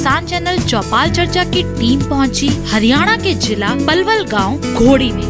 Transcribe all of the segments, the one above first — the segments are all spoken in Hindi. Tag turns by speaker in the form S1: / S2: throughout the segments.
S1: किसान चैनल चौपाल चर्चा की टीम पहुंची हरियाणा के जिला पलवल गांव घोड़ी में।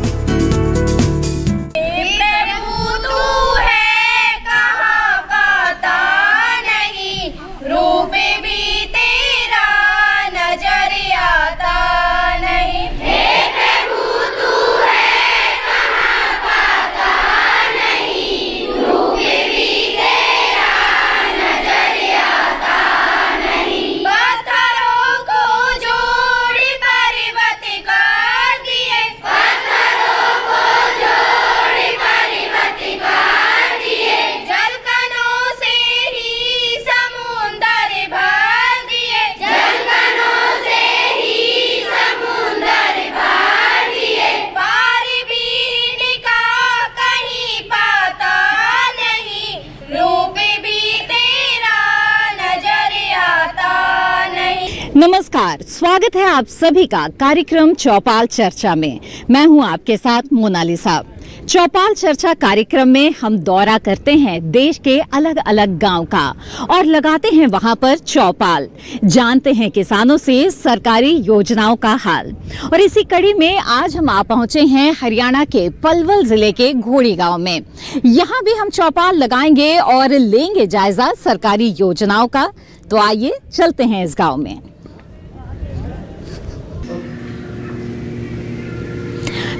S2: नमस्कार, स्वागत है आप सभी का कार्यक्रम चौपाल चर्चा में। मैं हूं आपके साथ मोनालिसा। चौपाल चर्चा कार्यक्रम में हम दौरा करते हैं देश के अलग अलग गांव का और लगाते हैं वहां पर चौपाल, जानते हैं किसानों से सरकारी योजनाओं का हाल। और इसी कड़ी में आज हम आ पहुंचे हैं हरियाणा के पलवल जिले के घोड़ी गांव में। यहां भी हम चौपाल लगाएंगे और लेंगे जायजा सरकारी योजनाओं का। तो आइए चलते हैं इस गाँव में।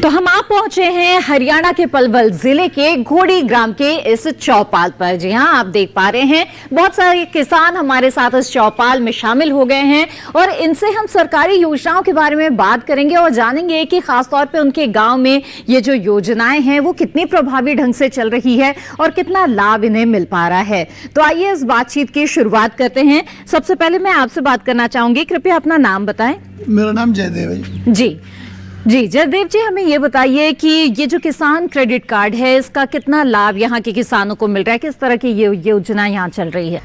S2: तो हम आप पहुंचे हैं हरियाणा के पलवल जिले के घोड़ी ग्राम के इस चौपाल पर। जी हां, आप देख पा रहे हैं बहुत सारे किसान हमारे साथ इस चौपाल में शामिल हो गए हैं और इनसे हम सरकारी योजनाओं के बारे में बात करेंगे और जानेंगे कि खासतौर पे उनके गांव में ये जो योजनाएं हैं वो कितनी प्रभावी ढंग से चल रही है और कितना लाभ इन्हें मिल पा रहा है। तो आइए इस बातचीत की शुरुआत करते हैं। सबसे पहले मैं आपसे बात करना चाहूंगी, कृपया अपना नाम बताएं।
S3: मेरा नाम जयदेव है
S2: जी जयदेव जी, हमें ये बताइए कि ये जो किसान क्रेडिट कार्ड है इसका कितना लाभ यहाँ के किसानों को मिल रहा है, किस तरह की ये योजना यहाँ चल रही है?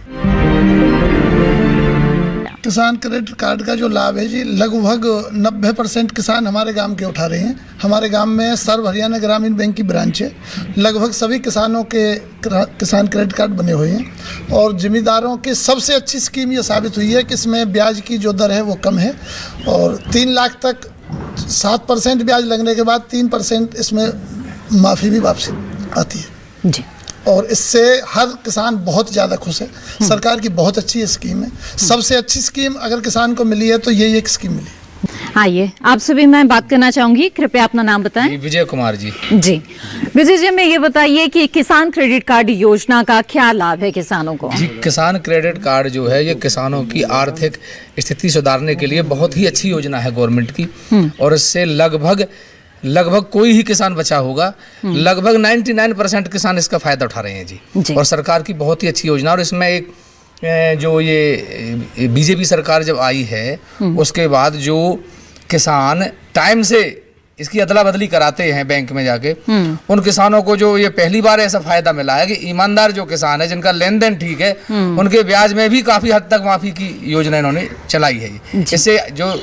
S3: किसान क्रेडिट कार्ड का जो लाभ है जी, लगभग 90% किसान हमारे गांव के उठा रहे हैं। हमारे गांव में सर्व हरियाणा ग्रामीण बैंक की ब्रांच है। लगभग सभी किसानों के किसान क्रेडिट कार्ड बने हुए हैं और जिम्मेदारों की सबसे अच्छी स्कीम ये साबित हुई है कि इसमें ब्याज की जो दर है वो कम है और 3 लाख तक 7% ब्याज लगने के बाद 3% इसमें माफ़ी भी वापसी आती है
S2: जी।
S3: और इससे हर किसान बहुत ज़्यादा खुश है। सरकार की बहुत अच्छी स्कीम है। सबसे अच्छी स्कीम अगर किसान को मिली है तो यही एक स्कीम मिली है।
S2: आइए आपसे भी मैं बात करना चाहूंगी, कृपया अपना नाम बताएं।
S4: विजय कुमार जी।
S2: जी विजय जी, मैं ये बताइए कि किसान क्रेडिट कार्ड योजना का क्या लाभ है किसानों को?
S4: जी, किसान क्रेडिट कार्ड जो है ये किसानों की आर्थिक स्थिति सुधारने के लिए बहुत ही अच्छी योजना है गवर्नमेंट की और इससे लगभग कोई ही किसान बचा होगा। लगभग 99% किसान इसका फायदा उठा रहे हैं जी। और सरकार की बहुत ही अच्छी योजना। और इसमें एक जो ये बीजेपी सरकार जब आई है उसके बाद जो किसान टाइम से इसकी अदला बदली कराते हैं बैंक में जाके, उन किसानों को जो ये पहली बार ऐसा फायदा मिला है कि ईमानदार जो किसान है जिनका लेन देन ठीक है उनके ब्याज में भी काफी हद तक माफी की योजना इन्होंने चलाई है। इससे जो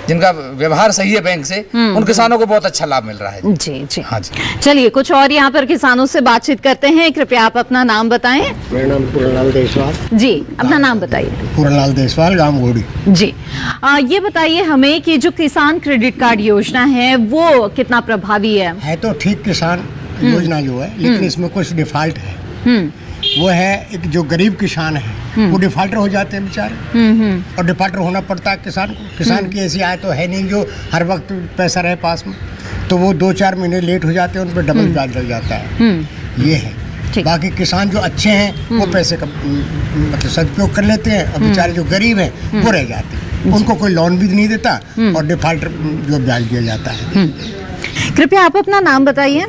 S4: जिनका व्यवहार सही है बैंक से उन किसानों को बहुत अच्छा लाभ मिल रहा है
S2: जी।
S4: हाँ जी।
S2: चलिए कुछ और यहाँ पर किसानों से बातचीत करते हैं। कृपया आप अपना नाम बताएं।
S5: मेरा नाम पूरनलाल देसवाल।
S2: जी, अपना नाम बताइए।
S5: पूरनलाल देसवाल, गांव घोड़ी।
S2: जी ये बताइए हमें कि जो किसान क्रेडिट कार्ड योजना है वो कितना प्रभावी है तो
S5: ठीक किसान योजना जो है, लेकिन इसमें कुछ डिफॉल्ट है। वो है एक जो गरीब किसान है वो डिफॉल्टर हो जाते हैं बेचारे और डिफॉल्टर होना पड़ता है किसान को। किसान की ऐसी आय तो है नहीं जो हर वक्त पैसा रहे पास में, तो वो 2-4 महीने लेट हो जाते हैं, उन पर डबल ब्याज लग जाता है। ये है। बाकी किसान जो अच्छे हैं वो पैसे का मतलब सदुपयोग कर लेते हैं और बेचारे जो गरीब हैं वो रह जाते हैं। उनको कोई लोन भी नहीं देता और डिफॉल्टर जो ब्याज दिया जाता है।
S2: कृपया आप अपना नाम बताइए।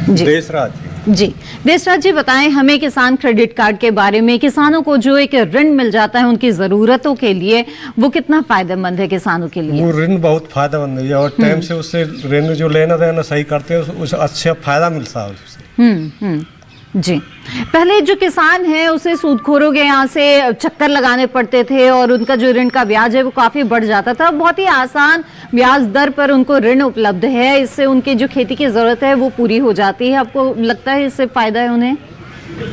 S2: जी देशराज जी, बताएं हमें किसान क्रेडिट कार्ड के बारे में। किसानों को जो एक ऋण मिल जाता है उनकी जरूरतों के लिए, वो कितना फायदेमंद है किसानों के लिए?
S6: वो ऋण बहुत फायदेमंद है और टाइम से उससे ऋण जो लेना देना सही करते हैं उसे अच्छा फायदा मिलता है उससे।
S2: जी, पहले जो किसान है उसे सूदखोरों के यहाँ से चक्कर लगाने पड़ते थे और उनका जो ऋण का ब्याज है वो काफी बढ़ जाता था। बहुत ही आसान ब्याज दर पर उनको ऋण उपलब्ध है, इससे उनकी जो खेती की जरूरत है वो पूरी हो जाती है। आपको लगता है इससे फायदा है उन्हें?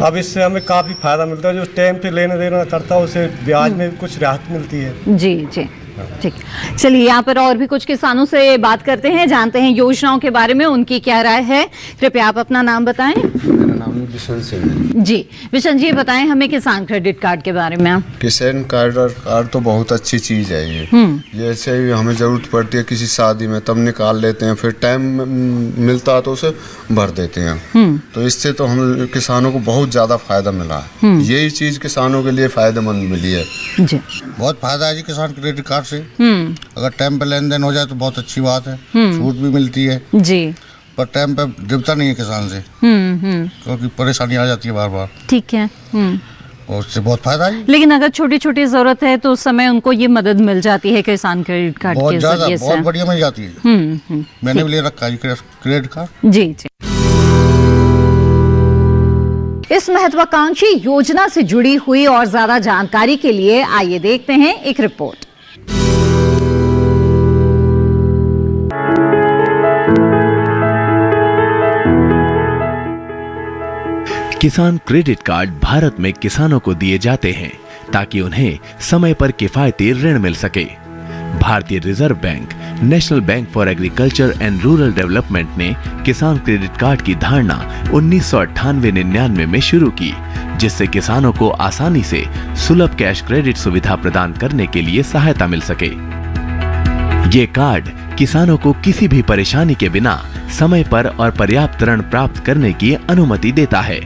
S6: अब इससे हमें काफ़ी फ़ायदा मिलता है। जो टाइम पे लेना देना करता है उसे ब्याज में कुछ राहत मिलती है।
S2: जी जी, ठीक। चलिए यहाँ पर और भी कुछ किसानों से बात करते हैं, जानते हैं योजनाओं के बारे में उनकी क्या राय है। कृपया आप अपना नाम बताएं।
S7: मेरा नाम बिशन सिंह है।
S2: जी बिशन जी, बताएं हमें किसान क्रेडिट कार्ड के बारे में।
S7: किसान कार्ड तो बहुत अच्छी चीज़ है ये। जैसे हमें ज़रूरत पड़ती है किसी शादी में तब निकाल लेते हैं, फिर टाइम मिलता है तो उसे भर देते हैं। तो इससे तो हम किसानों को बहुत ज़्यादा फायदा मिला है। यही चीज़ किसानों के लिए फायदेमंद मिली है
S2: जी।
S8: बहुत फायदा है जी किसान क्रेडिट कार्ड से। अगर टाइम पे लेन देन हो जाए तो बहुत अच्छी बात है, छूट भी मिलती है
S2: जी।
S8: पर टाइम पे दिखता नहीं है किसान से, क्योंकि परेशानी आ जाती है बार बार।
S2: ठीक है।
S8: और उससे बहुत फायदा है।
S2: लेकिन अगर छोटी छोटी जरूरत है तो उस समय उनको ये मदद मिल जाती है किसान क्रेडिट कार्ड
S8: बहुत
S2: के
S8: ज़्यादा,
S2: जरिए से।
S8: बहुत बढ़िया मिल जाती है। मैंने भी ले रखा है क्रेडिट कार्ड।
S2: जी जी। इस महत्वाकांक्षी योजना से जुड़ी हुई और ज्यादा जानकारी के लिए आइए देखते हैं एक रिपोर्ट।
S9: किसान क्रेडिट कार्ड भारत में किसानों को दिए जाते हैं ताकि उन्हें समय पर किफायती ऋण मिल सके। भारतीय reserve bank, national bank for agriculture and rural development ने किसान क्रेडिट कार्ड की धारणा 1998-99 में शुरू की, जिससे किसानों को आसानी से सुलभ कैश क्रेडिट सुविधा प्रदान करने के लिए सहायता मिल सके। ये कार्ड किसानों को किसी भी परेशानी के बिना समय पर और पर्याप्त ऋण प्राप्त करने की अनुमति देता है।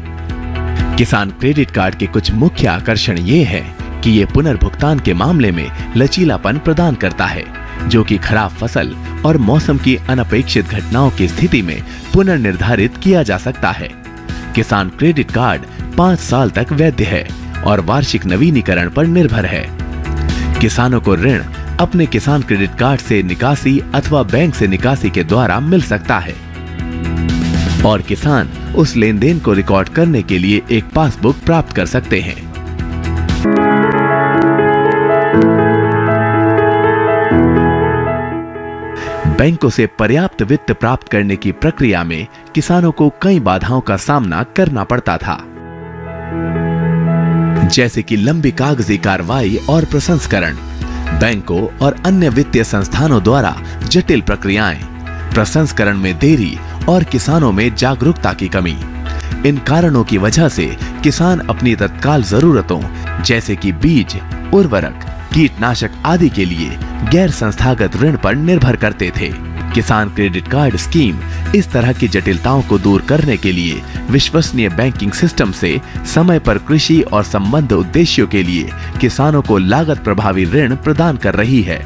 S9: किसान क्रेडिट कार्ड के कुछ मुख्य आकर्षण ये है कि ये पुनर्भुगतान के मामले में लचीलापन प्रदान करता है, जो कि खराब फसल और मौसम की अनपेक्षित घटनाओं की स्थिति में पुनर्निर्धारित किया जा सकता है। किसान क्रेडिट कार्ड 5 साल तक वैध है और वार्षिक नवीनीकरण पर निर्भर है। किसानों को ऋण अपने किसान क्रेडिट कार्ड से निकासी अथवा बैंक से निकासी के द्वारा मिल सकता है और किसान उस लेन देन को रिकॉर्ड करने के लिए एक पासबुक प्राप्त कर सकते हैं। बैंकों से पर्याप्त वित्त प्राप्त करने की प्रक्रिया में किसानों को कई बाधाओं का सामना करना पड़ता था, जैसे कि लंबी कागजी कार्रवाई और प्रसंस्करण, बैंकों और अन्य वित्तीय संस्थानों द्वारा जटिल प्रक्रियाएं, प्रसंस्करण में देरी और किसानों में जागरूकता की कमी। इन कारणों की वजह से किसान अपनी तत्काल जरूरतों जैसे कि बीज, उर्वरक, कीटनाशक आदि के लिए गैर संस्थागत ऋण पर निर्भर करते थे। किसान क्रेडिट कार्ड स्कीम इस तरह की जटिलताओं को दूर करने के लिए विश्वसनीय बैंकिंग सिस्टम से समय पर कृषि और संबद्ध उद्देश्यों के लिए किसानों को लागत प्रभावी ऋण प्रदान कर रही है।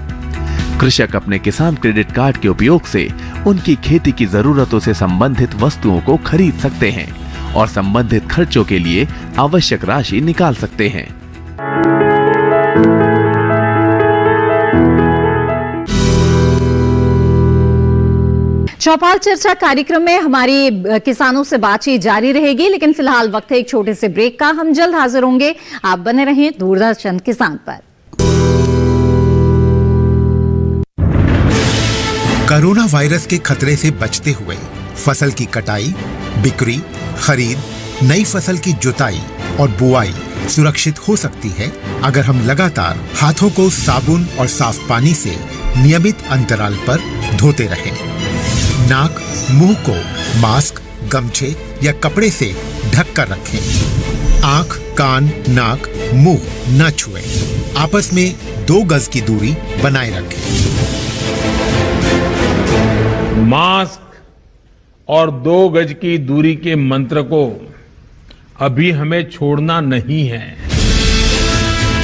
S9: कृषक अपने किसान क्रेडिट कार्ड के उपयोग से उनकी खेती की जरूरतों से संबंधित वस्तुओं को खरीद सकते हैं और संबंधित खर्चों के लिए आवश्यक राशि निकाल सकते हैं।
S2: चौपाल चर्चा कार्यक्रम में हमारी किसानों से बातचीत जारी रहेगी, लेकिन फिलहाल वक्त है एक छोटे से ब्रेक का। हम जल्द हाजिर होंगे। आप बने रहें दूरदर्शन किसान पर।
S10: कोरोना वायरस के खतरे से बचते हुए फसल की कटाई, बिक्री, खरीद, नई फसल की जुताई और बुआई सुरक्षित हो सकती है अगर हम लगातार हाथों को साबुन और साफ पानी से नियमित अंतराल पर धोते रहें। नाक, मुंह को मास्क, गमछे या कपड़े से ढक कर रखें। आंख, कान, नाक, मुंह न छुएं। आपस में 2 गज की दूरी बनाए रखें।
S11: मास्क और 2 गज की दूरी के मंत्र को अभी हमें छोड़ना नहीं है।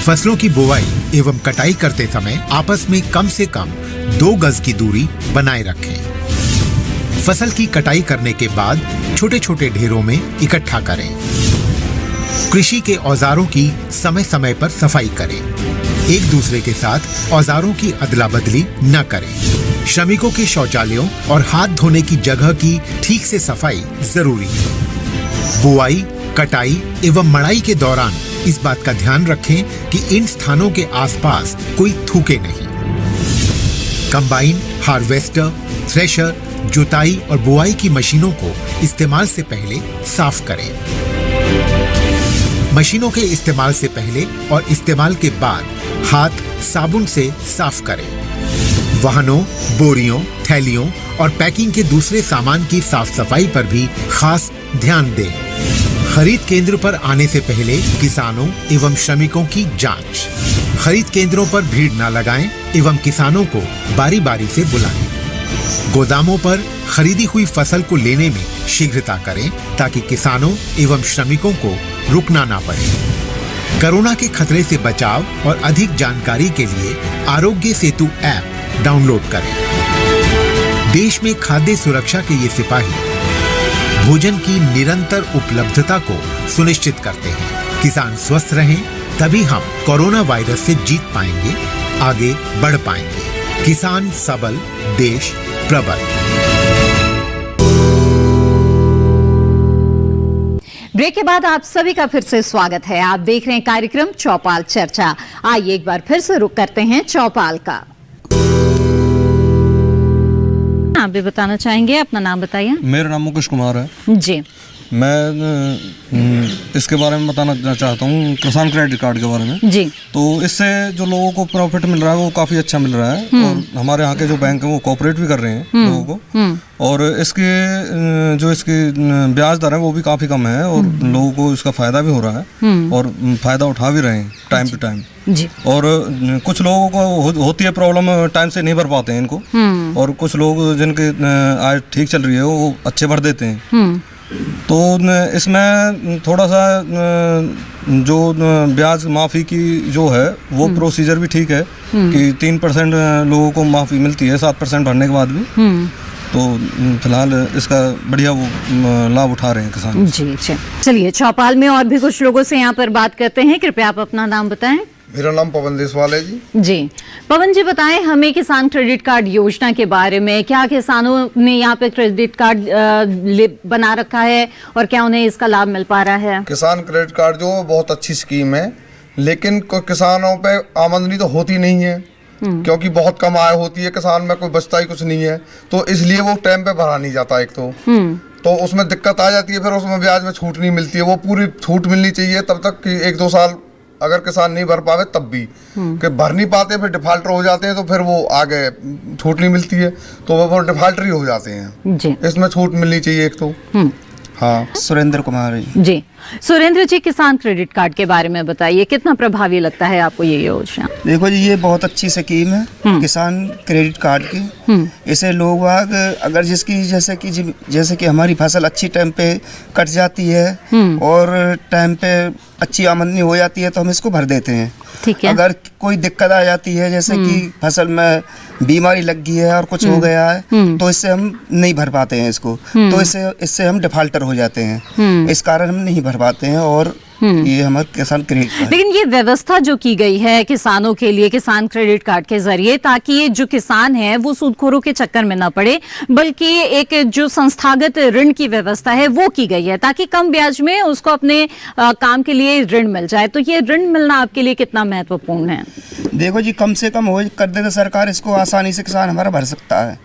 S10: फसलों की बुवाई एवं कटाई करते समय आपस में कम से कम 2 गज की दूरी बनाए रखें। फसल की कटाई करने के बाद छोटे छोटे ढेरों में इकट्ठा करें। कृषि के औजारों की समय समय पर सफाई करें। एक दूसरे के साथ औजारों की अदला बदली न करें। श्रमिकों के शौचालयों और हाथ धोने की जगह की ठीक से सफाई जरूरी है। बुआई, कटाई एवं मड़ाई के दौरान इस बात का ध्यान रखें कि इन स्थानों के आसपास कोई थूके नहीं। कंबाइन, हार्वेस्टर, थ्रेशर, जुताई और बुआई की मशीनों को इस्तेमाल से पहले साफ करें। मशीनों के इस्तेमाल से पहले और इस्तेमाल के बाद हाथ साबुन से साफ करें। वाहनों, बोरियों, थैलियों और पैकिंग के दूसरे सामान की साफ सफाई पर भी खास ध्यान दें। खरीद केंद्र पर आने से पहले किसानों एवं श्रमिकों की जांच। खरीद केंद्रों पर भीड़ न लगाएं एवं किसानों को बारी बारी से बुलाएं। गोदामों पर खरीदी हुई फसल को लेने में शीघ्रता करें ताकि किसानों एवं श्रमिकों को रुकना ना पड़े। कोरोना के खतरे से बचाव और अधिक जानकारी के लिए आरोग्य सेतु ऐप डाउनलोड करें। देश में खाद्य सुरक्षा के ये सिपाही भोजन की निरंतर उपलब्धता को सुनिश्चित करते हैं। किसान स्वस्थ रहें तभी हम कोरोना वायरस से जीत पाएंगे, आगे बढ़ पाएंगे। किसान सबल, देश प्रबल।
S2: ब्रेक के बाद आप सभी का फिर से स्वागत है। आप देख रहे हैं कार्यक्रम चौपाल चर्चा। आइए एक बार फिर से रुख करते हैं चौपाल का। आप भी बताना चाहेंगे, अपना नाम बताइए।
S12: मेरा नाम मुकेश कुमार है
S2: जी।
S12: मैं इसके बारे में बताना चाहता हूँ, किसान क्रेडिट कार्ड के बारे में
S2: जी।
S12: तो इससे जो लोगों को प्रॉफिट मिल रहा है वो काफ़ी अच्छा मिल रहा है और हमारे यहाँ के जो बैंक हैं वो कोऑपरेट भी कर रहे हैं लोगों को। और इसके जो इसकी ब्याज दर है वो भी काफ़ी कम है और लोगों को इसका फ़ायदा भी हो रहा है और फ़ायदा उठा भी रहे हैं टाइम टू टाइम
S2: जी।
S12: और कुछ लोगों को होती है प्रॉब्लम, टाइम से नहीं भर पाते हैं इनको, और कुछ लोग जिनके आय ठीक चल रही है वो अच्छे भर देते हैं। तो इसमें थोड़ा सा जो ब्याज माफ़ी की जो है वो प्रोसीजर भी ठीक है कि 3% लोगों को माफ़ी मिलती है 7% भरने के बाद भी। तो फिलहाल इसका बढ़िया वो लाभ उठा रहे हैं किसान।
S2: जी। चलिए चौपाल में और भी कुछ लोगों से यहाँ पर बात करते हैं। कृपया आप अपना नाम बताएं।
S13: मेरा नाम पवन देसवाल है जी।
S2: जी पवन जी, बताएं हमें किसान क्रेडिट कार्ड योजना के बारे में। क्या किसानों ने यहाँ पे क्रेडिट कार्ड बना रखा है और क्या उन्हें इसका लाभ मिल पा रहा है?
S13: किसान क्रेडिट कार्ड जो बहुत अच्छी स्कीम है, लेकिन किसानों पे आमदनी तो होती नहीं है क्योंकि बहुत कम आय होती है, किसान में कोई बचता ही कुछ नहीं है, तो इसलिए वो टाइम पे भरा नहीं जाता। एक तो उसमें दिक्कत आ जाती है, फिर उसमें ब्याज में छूट नहीं मिलती है। वो पूरी छूट मिलनी चाहिए तब तक कि 1-2 साल अगर किसान नहीं भर पावे तब भी कि भर नहीं पाते फिर डिफाल्टर हो जाते हैं, तो फिर वो आगे छूट नहीं मिलती है, तो वो डिफाल्टर ही हो जाते हैं जी। इसमें छूट मिलनी चाहिए एक तो। हाँ।
S12: सुरेंद्र कुमार
S2: जी। सुरेंद्र जी, किसान क्रेडिट कार्ड के बारे में बताइए, कितना प्रभावी लगता है आपको ये योजना?
S14: देखो जी, ये बहुत अच्छी स्कीम है किसान क्रेडिट कार्ड की। इसे लोग अगर जिसकी जैसे कि हमारी फसल अच्छी टाइम पे कट जाती है और टाइम पे अच्छी आमदनी हो जाती है तो हम इसको भर देते हैं।
S2: ठीक है।
S14: अगर कोई दिक्कत आ जाती है जैसे कि फसल में बीमारी लग गई है और कुछ हो गया है तो इससे हम नहीं भर पाते हैं इसको, तो इससे हम डिफाल्टर हो जाते हैं। इस कारण हम नहीं भर पाते हैं और ये हमारे किसान क्रेडिट कार्ड।
S2: लेकिन ये व्यवस्था जो की गई है किसानों के लिए किसान क्रेडिट कार्ड के जरिए, ताकि ये जो किसान है वो सूदखोरों के चक्कर में ना पड़े, बल्कि एक जो संस्थागत ऋण की व्यवस्था है वो की गई है ताकि कम ब्याज में उसको अपने काम के लिए ऋण मिल जाए। तो ये ऋण मिलना आपके लिए कितना महत्वपूर्ण है?
S14: देखो जी, कम से कम हो कर दे तो सरकार इसको आसानी से किसान हमारा भर सकता है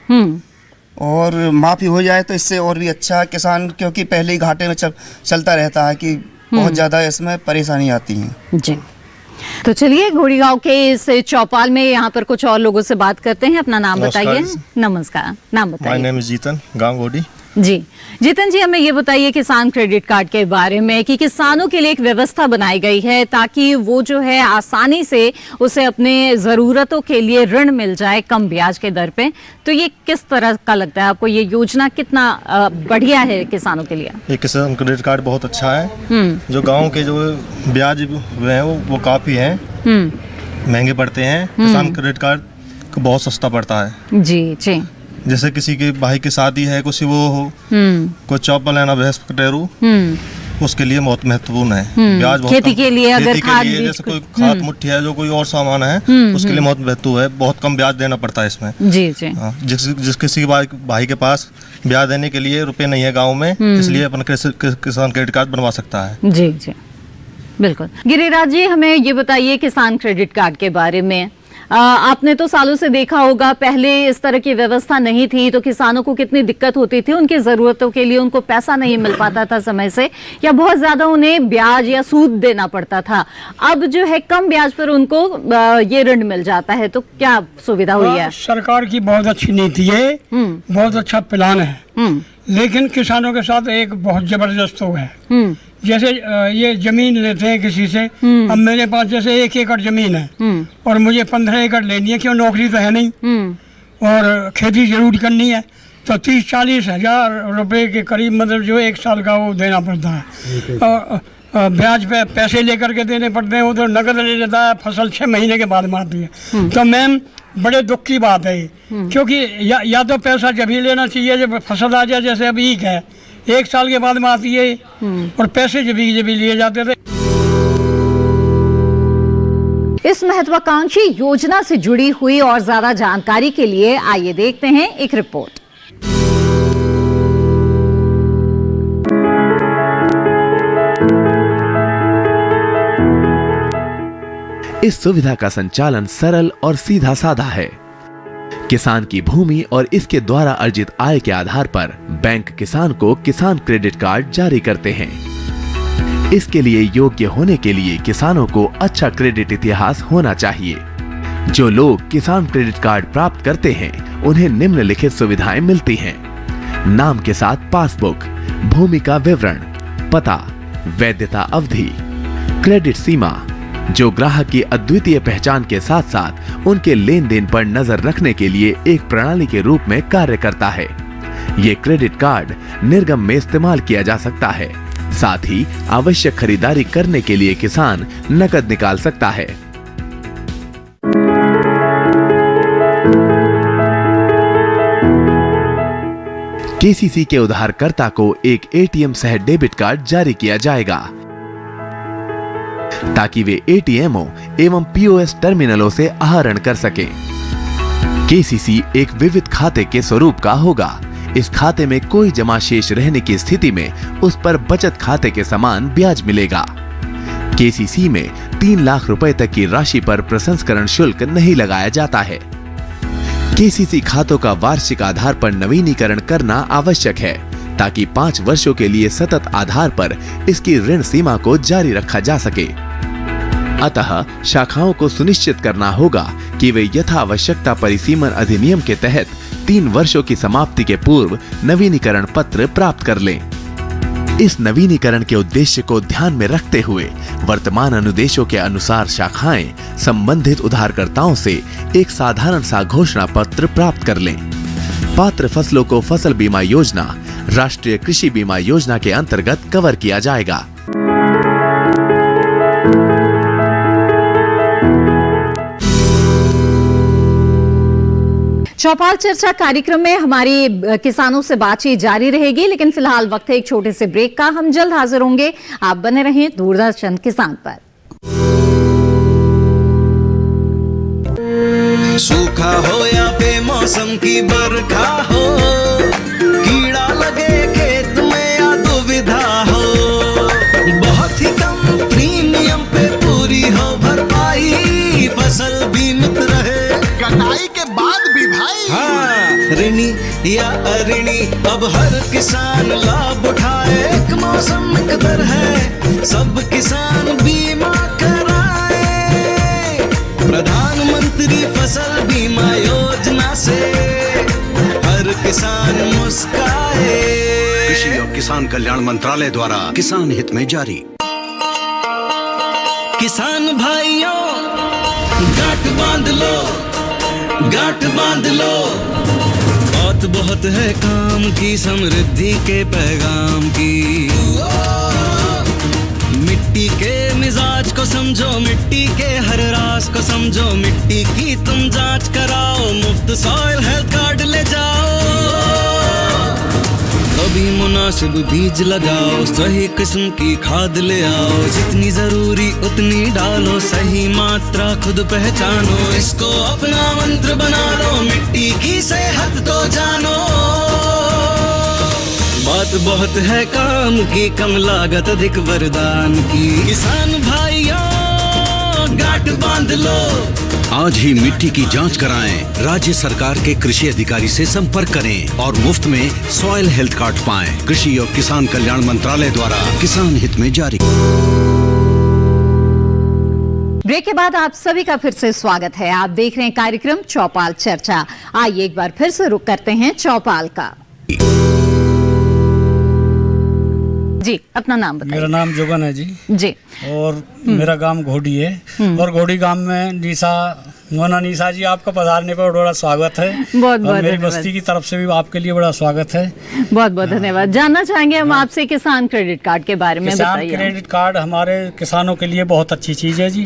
S14: और माफी हो जाए तो इससे और भी अच्छा किसान, क्योंकि पहले ही घाटे में चलता रहता है कि बहुत ज़्यादा इसमें परेशानी आती है
S2: जी। तो चलिए घोड़ीगांव के इस चौपाल में यहाँ पर कुछ और लोगों से बात करते हैं। अपना नाम बताइए। नमस्कार, नाम बताइए।
S6: माय नेम इज जीतन, गांव घोड़ी।
S2: जी जीतन जी, हमें ये बताइए किसान क्रेडिट कार्ड के बारे में कि किसानों के लिए एक व्यवस्था बनाई गई है ताकि वो जो है आसानी से उसे अपने ज़रूरतों के लिए ऋण मिल जाए कम ब्याज के दर पे। तो ये किस तरह का लगता है आपको? ये योजना कितना बढ़िया है किसानों के लिए?
S6: ये किसान क्रेडिट कार्ड बहुत अच्छा है। जो गाँव के जो ब्याज हैं वो काफ़ी हैं, महंगे पड़ते हैं। किसान क्रेडिट कार्ड बहुत सस्ता पड़ता है।
S2: जी जी।
S6: जैसे किसी के भाई की शादी है, कुछ वो हो, कोई चौपा लेना भैंस कटेरू, उसके लिए बहुत महत्वपूर्ण है। ब्याज बहुत
S2: खेती के लिए, अगर खाद
S6: जैसे कोई खाद मुट्ठी है, जो कोई और सामान है उसके लिए बहुत महत्व है, बहुत कम ब्याज देना पड़ता है इसमें।
S2: जी जी।
S6: जिस किसी भाई के पास ब्याज देने के लिए रुपए नहीं है गाँव में, इसलिए अपन किसान क्रेडिट कार्ड बनवा सकता है।
S2: जी जी बिल्कुल। गिरिराज जी, हमें ये बताइए किसान क्रेडिट कार्ड के बारे में। आपने तो सालों से देखा होगा, पहले इस तरह की व्यवस्था नहीं थी तो किसानों को कितनी दिक्कत होती थी, उनकी ज़रूरतों के लिए उनको पैसा नहीं मिल पाता था समय से, या बहुत ज़्यादा उन्हें ब्याज या सूद देना पड़ता था। अब जो है कम ब्याज पर उनको ये ऋण मिल जाता है, तो क्या सुविधा हुई है?
S15: सरकार की बहुत अच्छी नीति है, बहुत अच्छा प्लान है, लेकिन किसानों के साथ एक बहुत जबरदस्त हो है। जैसे ये जमीन लेते हैं किसी से, अब मेरे पास जैसे 1 एकड़ जमीन है और मुझे 15 एकड़ लेनी है, क्यों, नौकरी तो है नहीं और खेती जरूर करनी है, तो 30-40 हजार रुपए के करीब मतलब जो 1 साल का वो देना पड़ता है। और ब्याज पे पैसे लेकर के देने पड़ते हैं, वो तो नगद ले लेता है, फसल 6 महीने के बाद में आती है। तो मैम बड़े दुख की बात है, क्योंकि या तो पैसा जब ही लेना चाहिए जब फसल आ जाए, जैसे अब ईख है 1 साल के बाद में आती है, और पैसे जब ही लिए जाते थे।
S2: इस महत्वाकांक्षी योजना से जुड़ी हुई और ज्यादा जानकारी के लिए आइए देखते हैं एक रिपोर्ट।
S9: इस सुविधा का संचालन सरल और सीधा साधा है। किसान की भूमि और इसके द्वारा अर्जित आय के आधार पर बैंक किसान को किसान क्रेडिट कार्ड जारी करते हैं। इसके लिए योग्य होने के लिए किसानों को अच्छा क्रेडिट इतिहास होना चाहिए। जो लोग किसान क्रेडिट कार्ड प्राप्त करते हैं उन्हें निम्नलिखित सुविधाएं मिलती हैं: नाम के साथ पासबुक, भूमि का विवरण, पता, वैधता अवधि, क्रेडिट सीमा, जो ग्राहक की अद्वितीय पहचान के साथ साथ उनके लेन देन पर नजर रखने के लिए एक प्रणाली के रूप में कार्य करता है। ये क्रेडिट कार्ड निर्गम में इस्तेमाल किया जा सकता है। साथ ही आवश्यक खरीदारी करने के लिए किसान नकद निकाल सकता है। केसीसी के उधारकर्ता को एक एटीएम सह डेबिट कार्ड जारी किया जाएगा ताकि वे एटीएमओ एवं पीओएस टर्मिनलों से आहरण कर सकें। केसीसी एक विविध खाते के स्वरूप का होगा। इस खाते में कोई जमा शेष रहने की स्थिति में उस पर बचत खाते के समान ब्याज मिलेगा। केसीसी में 3 लाख रुपए तक की राशि पर प्रसंस्करण शुल्क नहीं लगाया जाता है। केसीसी खातों का वार्षिक आधार पर नवीनीकरण करना आवश्यक है ताकि 5 वर्षों के लिए सतत आधार पर इसकी ऋण सीमा को जारी रखा जा सके। अतः शाखाओं को सुनिश्चित करना होगा कि वे यथावश्यकता परिसीमन अधिनियम के तहत 3 वर्षों की समाप्ति के पूर्व नवीनीकरण पत्र प्राप्त कर लें। इस नवीनीकरण के उद्देश्य को ध्यान में रखते हुए वर्तमान अनुदेशों के अनुसार शाखाएं संबंधित उधारकर्ताओं से एक साधारण सा घोषणा पत्र प्राप्त कर लें। पात्र फसलों को फसल बीमा योजना, राष्ट्रीय कृषि बीमा योजना के अंतर्गत कवर किया जाएगा।
S2: चौपाल चर्चा कार्यक्रम में हमारी किसानों से बातचीत जारी रहेगी, लेकिन फिलहाल वक्त है एक छोटे से ब्रेक का। हम जल्द हाजिर होंगे। आप बने रहें दूरदर्शन किसान पर।
S16: सूखा हो या बेमौसम की बरखा हो, कीड़ा लगे खेत में या दुविधा हो, बहुत ही कम प्रीमियम पे पूरी हो भरपाई, फसल बीमित रहे
S10: कटाई के बाद भी भाई।
S16: हाँ, ऋणी या अऋणी अब हर किसान लाभ उठाए। एक मौसम एक दर है, सब किसान बीमा कराए। प्रधानमंत्री फसल बीमा योजना से हर किसान मुस्काए।
S17: कृषि और किसान कल्याण मंत्रालय द्वारा किसान हित में जारी।
S16: किसान भाइयों गांठ बांध लो, गांठ बांध लो, बहुत बहुत है काम की, समृद्धि के पैगाम की। मिट्टी के मिजाज को समझो, मिट्टी के हर राज को समझो, मिट्टी की तुम जांच कराओ, मुफ्त सॉइल हेल्थ कार्ड ले जाओ। कभी मुनासिब बीज लगाओ, सही किस्म की खाद ले आओ, जितनी जरूरी उतनी डालो, सही मात्रा खुद पहचानो, इसको अपना मंत्र बना लो, मिट्टी की सेहत तो जानो। बात बहुत है काम की, कम लागत अधिक वरदान की। किसान भाइयों गांठ बांध लो,
S17: आज ही मिट्टी की जांच कराएं। राज्य सरकार के कृषि अधिकारी से संपर्क करें और मुफ्त में सॉइल हेल्थ कार्ड पाएं। कृषि और किसान कल्याण मंत्रालय द्वारा किसान हित में जारी।
S2: ब्रेक के बाद आप सभी का फिर से स्वागत है। आप देख रहे हैं कार्यक्रम चौपाल चर्चा। आइए एक बार फिर से रुख करते हैं चौपाल का। जी, अपना नाम बताइए।
S15: मेरा नाम जोगन है जी।
S2: जी।
S15: और मेरा गांव घोड़ी है और घोड़ी गांव में मोना निशा जी, आपका पधारने पर बड़ा स्वागत है।
S2: बहुत बहुत
S15: मेरी
S2: धन्यवाद।
S15: बस्ती की तरफ से भी आपके लिए बड़ा स्वागत है।
S2: बहुत बहुत धन्यवाद। जानना चाहेंगे हम आपसे किसान क्रेडिट कार्ड के बारे में
S15: किसान
S2: बताइए।
S15: क्रेडिट कार्ड हमारे किसानों के लिए बहुत अच्छी चीज़ है जी।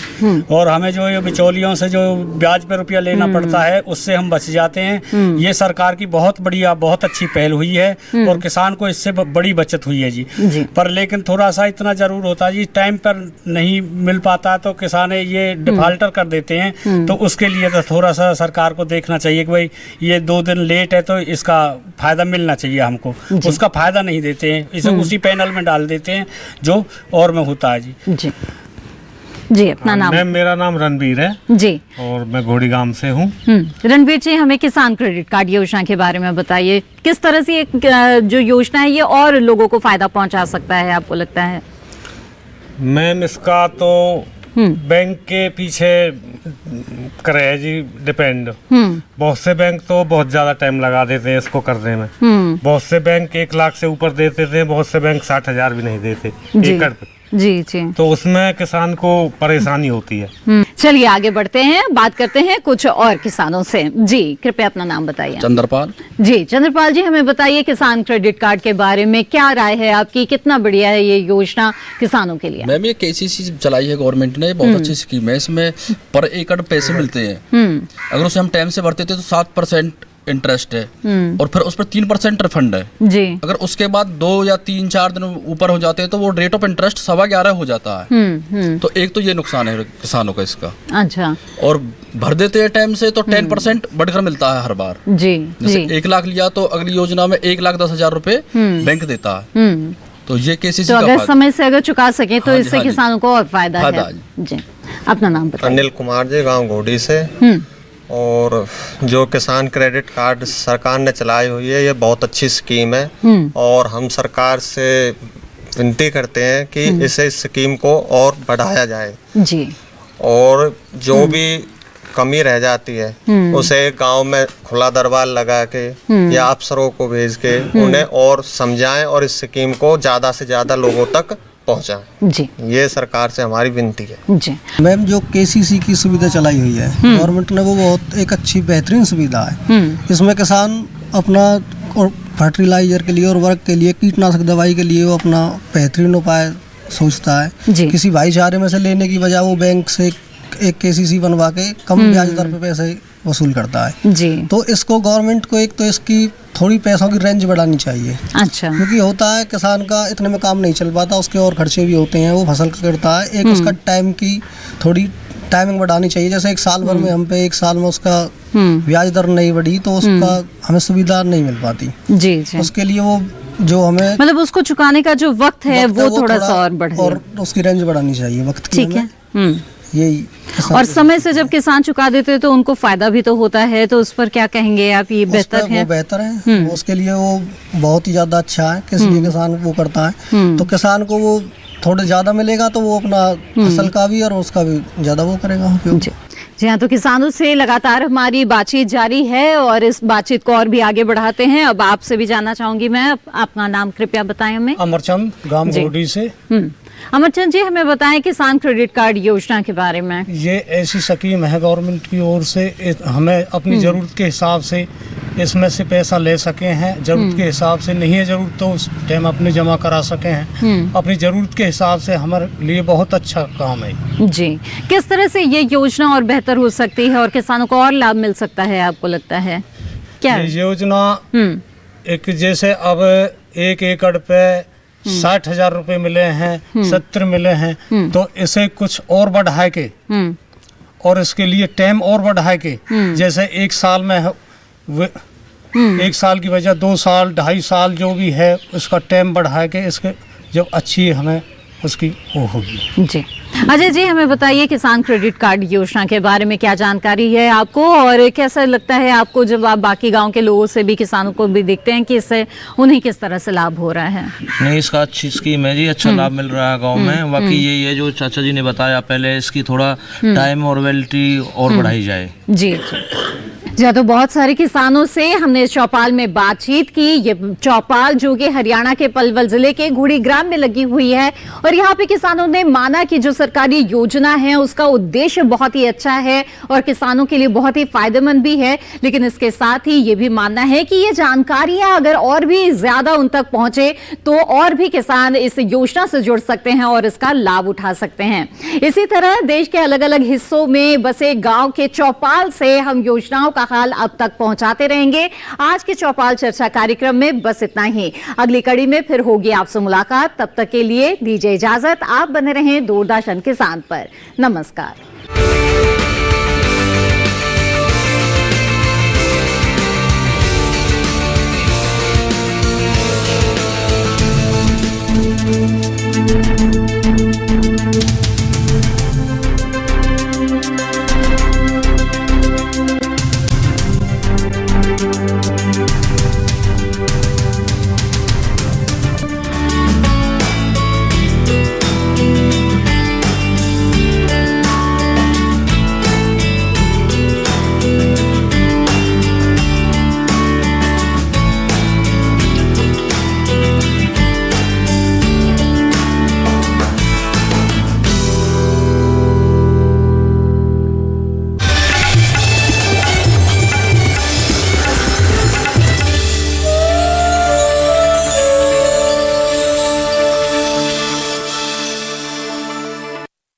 S15: और हमें जो ये बिचौलियों से जो ब्याज पे रुपया लेना पड़ता है उससे हम बच जाते हैं। ये सरकार की बहुत बढ़िया बहुत अच्छी पहल हुई है और किसान को इससे बड़ी बचत हुई है जी। पर लेकिन थोड़ा सा इतना जरूर होता है जी, टाइम पर नहीं मिल पाता तो किसान ये डिफाल्टर कर देते हैं। तो उसके लिए तो थोड़ा सा सरकार को देखना चाहिए कि भाई ये 2 दिन लेट है तो इसका फायदा मिलना चाहिए हमको। उसका फायदा नहीं देते हैं, इसे उसी पैनल में डाल देते हैं जो और में होता है जी।
S2: जी, अपना नाम।
S18: मेरा नाम रणबीर है
S2: जी
S18: और मैं घोड़ी गांव से हूँ।
S2: रणबीर जी, हमें किसान क्रेडिट कार्ड योजना के बारे में बताइए। किस तरह से ये जो योजना है ये और लोगों को फायदा पहुंचा सकता है आपको लगता है?
S18: मैम, इसका तो बैंक के पीछे करे है जी डिपेंड। बहुत से बैंक तो बहुत ज्यादा टाइम लगा देते हैं इसको करने में। बहुत से बैंक 1 लाख से ऊपर दे देते हैं, बहुत से बैंक 60,000 भी नहीं देते एकड़ पे।
S2: जी जी।
S18: तो उसमें किसान को परेशानी होती है।
S2: चलिए आगे बढ़ते हैं, बात करते हैं कुछ और किसानों से। जी, कृपया अपना नाम बताइए।
S19: चंद्रपाल।
S2: जी, चंद्रपाल जी, हमें बताइए किसान क्रेडिट कार्ड के बारे में क्या राय है आपकी? कितना बढ़िया है ये योजना किसानों के लिए?
S19: मैम, ये KCC चलाई है गवर्नमेंट ने, बहुत अच्छी स्कीम है। इसमें पर एकड़ पैसे मिलते हैं। अगर उसे हम टाइम से भरते थे तो 7% इंटरेस्ट है और फिर उस पर 3% रिफंड है
S2: जी।
S19: अगर उसके बाद 2 या 3-4 दिन ऊपर हो जाते हैं तो वो रेट ऑफ इंटरेस्ट 11.25 हो जाता है। तो एक तो ये नुकसान है किसानों का इसका।
S2: अच्छा। और
S19: भर देते हैं टाइम से तो 10% बढ़कर मिलता है हर बार।
S2: जी।
S19: जैसे 1 लाख लिया तो अगली योजना में 1,10,000 रुपए बैंक देता है। तो ये KCC
S2: तो
S19: का
S2: अगर समय से अगर चुका सके तो इससे
S19: हाँ जी।
S2: किसानों को और फायदा है। जी, अपना नाम बताइए।
S20: अनिल कुमार जी, गांव घोड़ी से। और जो किसान क्रेडिट कार्ड सरकार ने चलाई हुई है ये बहुत अच्छी स्कीम है और हम सरकार से विनती करते हैं कि इस स्कीम को और बढ़ाया जाए
S2: जी।
S20: और जो भी कमी रह जाती है उसे गांव में खुला दरबार लगा के या अफसरों को भेज के उन्हें और समझाएं और इस स्कीम को ज़्यादा से ज़्यादा लोगों तक पहुंचाएं।
S2: जी,
S20: ये सरकार से हमारी विनती है।
S2: जी।
S5: मैम, जो KCC की सुविधा चलाई हुई है गवर्नमेंट ने, वो बहुत एक अच्छी बेहतरीन सुविधा है। इसमें किसान अपना और फर्टिलाइजर के लिए और वर्क के लिए, कीटनाशक दवाई के लिए वो अपना बेहतरीन उपाय सोचता है। किसी भाईचारे में से लेने की बजाय वो बैंक से एक KCC बनवा के कम ब्याज दर पे पैसे वसूल करता है
S2: जी।
S5: तो इसको गवर्नमेंट को एक तो इसकी थोड़ी पैसों की रेंज बढ़ानी चाहिए।
S2: अच्छा।
S5: क्योंकि होता है किसान का इतने में काम नहीं चल पाता, उसके और खर्चे भी होते हैं, वो फसल करता है। एक उसका टाइम की थोड़ी टाइमिंग बढ़ानी चाहिए। जैसे 1 साल भर में हम पे 1 साल में उसका ब्याज दर नहीं बढ़ी तो उसका हमें सुविधा नहीं मिल पाती।
S2: जी जी।
S5: उसके लिए वो जो हमें
S2: मतलब उसको चुकाने का जो वक्त है वो थोड़ा सा और बढ़े
S5: और उसकी रेंज बढ़ानी चाहिए वक्त की।
S2: ठीक है।
S5: यही।
S2: और समय से जब किसान चुका देते हैं तो उनको फायदा भी तो होता है, तो उस पर क्या कहेंगे आप? ये बेहतर है?
S5: वो बेहतर है, उसके लिए वो बहुत ही ज्यादा अच्छा है। किस लिए किसान वो करता है तो किसान को वो थोड़ा ज्यादा मिलेगा तो वो अपना फसल का भी और उसका भी ज्यादा वो करेगा।
S2: जी हाँ, तो किसानों से लगातार हमारी बातचीत जारी है और इस बातचीत को और भी आगे बढ़ाते हैं। अब आपसे भी जानना चाहूंगी मैं, अपना नाम कृपया बताएं हमें।
S15: अमरचंद, गांव घोड़ी से।
S2: अमरचंद जी, हमें बताएं किसान क्रेडिट कार्ड योजना के बारे में।
S15: ये ऐसी स्कीम है गवर्नमेंट की ओर से, हमें अपनी ज़रूरत के हिसाब से इसमें से पैसा ले सके हैं। ज़रूरत के हिसाब से नहीं है ज़रूरत तो उस टाइम अपने जमा करा सके हैं। अपनी ज़रूरत के हिसाब से हमारे लिए बहुत अच्छा काम है
S2: जी। किस तरह से ये योजना और बेहतर हो सकती है और किसानों को और लाभ मिल सकता है आपको लगता है? क्या
S15: ये योजना एक जैसे अब 1 एकड़ पे 60,000 रुपए मिले हैं, 70 मिले हैं, तो इसे कुछ और बढ़ाए के और इसके लिए टाइम और बढ़ाए के, जैसे 1 साल में 1 साल की वजह 2 साल 2.5 साल जो भी है उसका टाइम बढ़ाए के इसके जब अच्छी हमें उसकी वो होगी।
S2: जी अजय जी, हमें बताइए किसान क्रेडिट कार्ड योजना के बारे में क्या जानकारी है आपको, और कैसा लगता है आपको जब आप बाकी गांव के लोगों से भी, किसानों को भी देखते हैं कि इससे उन्हें किस तरह से लाभ हो रहा है?
S21: नहीं, इसका अच्छी स्कीम है जी, अच्छा लाभ मिल रहा है गांव में। बाकी यही है जो चाचा जी ने बताया पहले, इसकी थोड़ा टाइम और वैलिडिटी और बढ़ाई जाए।
S2: जी जी, तो बहुत सारे किसानों से हमने चौपाल में बातचीत की। ये चौपाल जो कि हरियाणा के पलवल जिले के घोड़ी ग्राम में लगी हुई है, और यहाँ पे किसानों ने माना कि जो सरकारी योजना है उसका उद्देश्य बहुत ही अच्छा है और किसानों के लिए बहुत ही फायदेमंद भी है, लेकिन इसके साथ ही ये भी मानना है कि ये जानकारियां अगर और भी ज्यादा उन तक पहुंचे तो और भी किसान इस योजना से जुड़ सकते हैं और इसका लाभ उठा सकते हैं। इसी तरह देश के अलग अलग हिस्सों में बसे गांव के चौपाल से हम योजनाओं का हाल अब तक पहुंचाते रहेंगे। आज के चौपाल चर्चा कार्यक्रम में बस इतना ही। अगली कड़ी में फिर होगी आपसे मुलाकात। तब तक के लिए दीजिए इजाजत। आप बने रहें दूरदर्शन किसान पर। नमस्कार।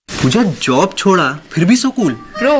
S22: पूजा जॉब छोड़ा फिर भी स्कूल?
S23: ब्रो